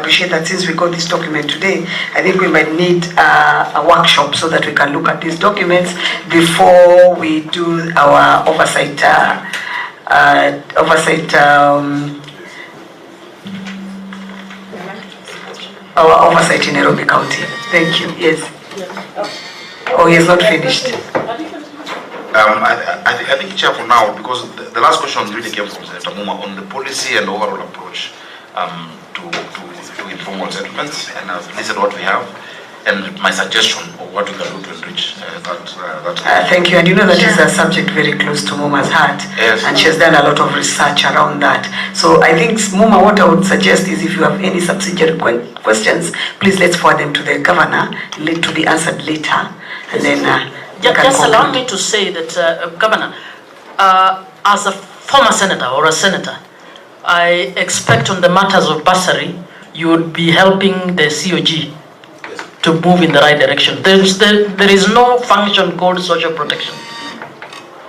appreciate that since we got this document today, I think we might need a workshop so that we can look at these documents before we do our oversight in Nairobi County. Thank you. Yes. Oh, he has not finished. I think, Chair, for now, because the last question really came from Senator Muma on the policy and overall approach to informal settlements, and I've listed what we have and my suggestion of what we can do to enrich that. Thank you, and you know that is a subject very close to Muma's heart, yes, and she has done a lot of research around that. So I think, Muma, what I would suggest is if you have any subsidiary questions, please let's forward them to the governor to be answered later, and then just allow me to say that, Governor, as a former senator or a senator, I expect on the matters of bursary, you would be helping the COG to move in the right direction. There is no function called social protection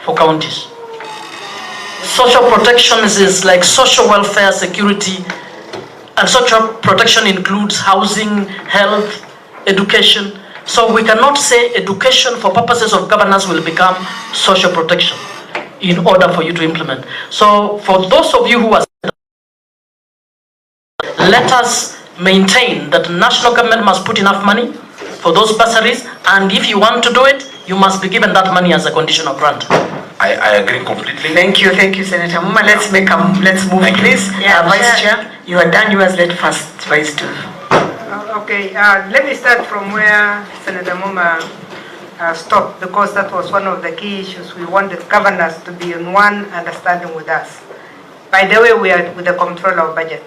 for counties. Social protection is like social welfare, security, and social protection includes housing, health, education. So we cannot say education for purposes of governance will become social protection in order for you to implement. So for those of you who are, let us maintain that national government must put enough money for those bursaries, and if you want to do it, you must be given that money as a conditional grant. I agree completely. Thank you, Senator Muma. Let's move, please. Vice Chair, you are done. You are led first, Vice Chair. Okay, let me start from where Senator Muma stopped, because that was one of the key issues. We wanted governors to be in one understanding with us. By the way, we are with the control of budget.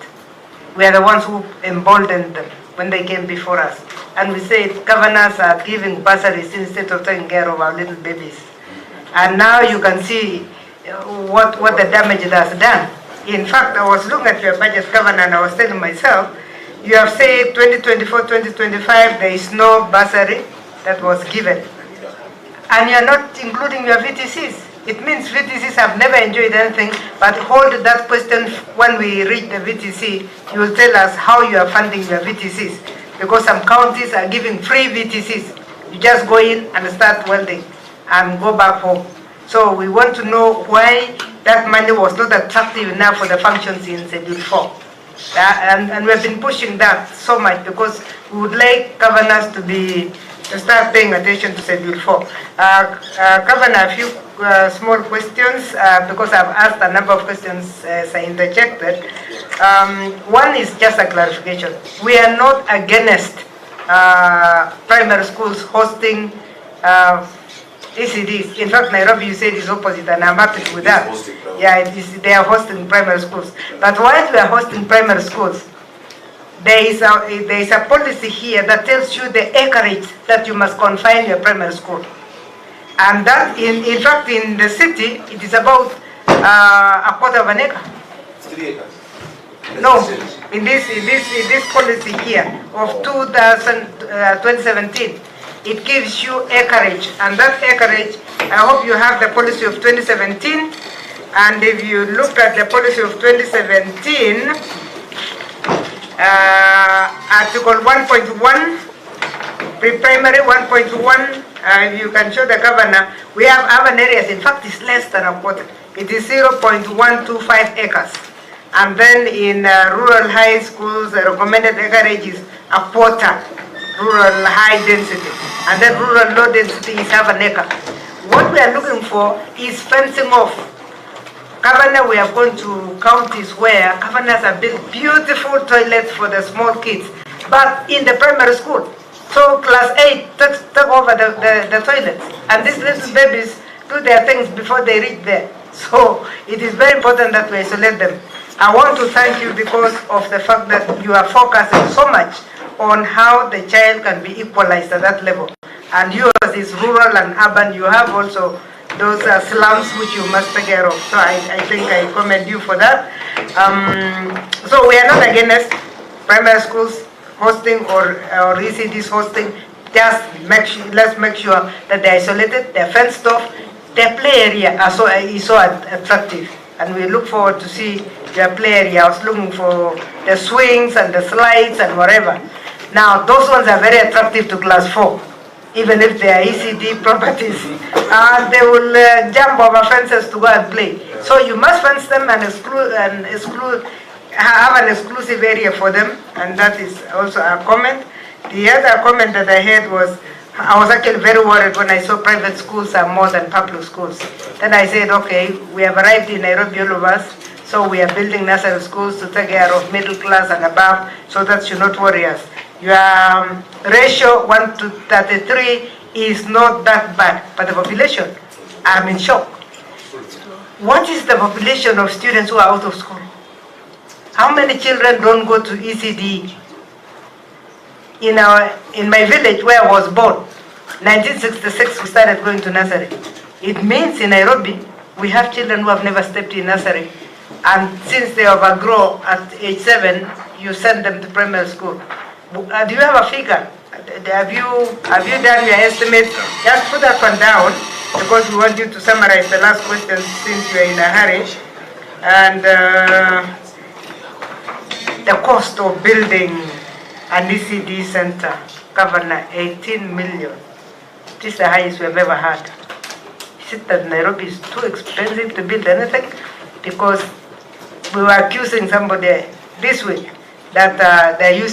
We are the ones who emboldened them when they came before us. And we said governors are giving bursaries instead of taking care of our little babies. And now you can see what the damage it has done. In fact, I was looking at your budget, Governor, and I was telling myself, you have said 2024, 2025, there is no bursary that was given. And you are not including your VTCs. It means VTCs have never enjoyed anything, but hold that question when we reach the VTC. You will tell us how you are funding your VTCs. Because some counties are giving free VTCs. You just go in and start welding and go back home. So we want to know why that money was not attractive enough for the functions in Schedule 4. And we've been pushing that so much because we would like governors to start paying attention to Schedule 4. Governor, a few small questions because I've asked a number of questions as I interjected. One is just a clarification. We are not against primary schools hosting ECDs. In fact, Nairobi, you said, is opposite, and I'm happy with that. Yeah, they are hosting primary schools. But while we are hosting primary schools, there is a policy here that tells you the acreage that you must confine your primary school. And that, in fact, in the city, it is about a quarter of an acre. 3 acres. No, in this policy here of 2017, it gives you acreage, and that acreage, I hope you have the policy of 2017, and if you look at the policy of 2017, Article 1.1, pre-primary 1.1, if you can show the governor, we have urban areas, in fact it's less than a quarter, it is 0.125 acres. And then in rural high schools, the recommended acreage is a quarter, rural high density. And then rural low density is half an acre. What we are looking for is fencing off. Governor, we have gone to counties where governors have built beautiful toilets for the small kids, but in the primary school. So class 8 take over the toilets. And these little babies do their things before they reach there. So it is very important that we isolate them. I want to thank you because of the fact that you are focusing so much on how the child can be equalized at that level. And yours is rural and urban. You have also those slums which you must take care of. So I think I commend you for that. So we are not against primary schools hosting or ECDs hosting. Just let's make sure that they're isolated, they're fenced off, their play area is so attractive. And we look forward to see your play area. I was looking for the swings and the slides and whatever. Now, those ones are very attractive to class 4, even if they are ECD properties. They will jump over fences to go and play. So you must fence them and have an exclusive area for them, and that is also a comment. The other comment that I had was, I was actually very worried when I saw private schools are more than public schools. Then I said, okay, we have arrived in Nairobi, all of us, so we are building nursery schools to take care of middle class and above, so that should not worry us. Your ratio 1 to 33 is not that bad, but the population, I'm in shock. What is the population of students who are out of school? How many children don't go to ECD? In my village where I was born, 1966 we started going to nursery. It means in Nairobi we have children who have never stepped in nursery, and since they overgrow at age 7, you send them to primary school. Do you have a figure? Have you done your estimate? Just put that one down, because we want you to summarize the last question since you are in a hurry. And the cost of building an ECD center, Governor, 18 million. This is the highest we have ever had. Is it that Nairobi is too expensive to build anything? Because we were accusing somebody this week that they're using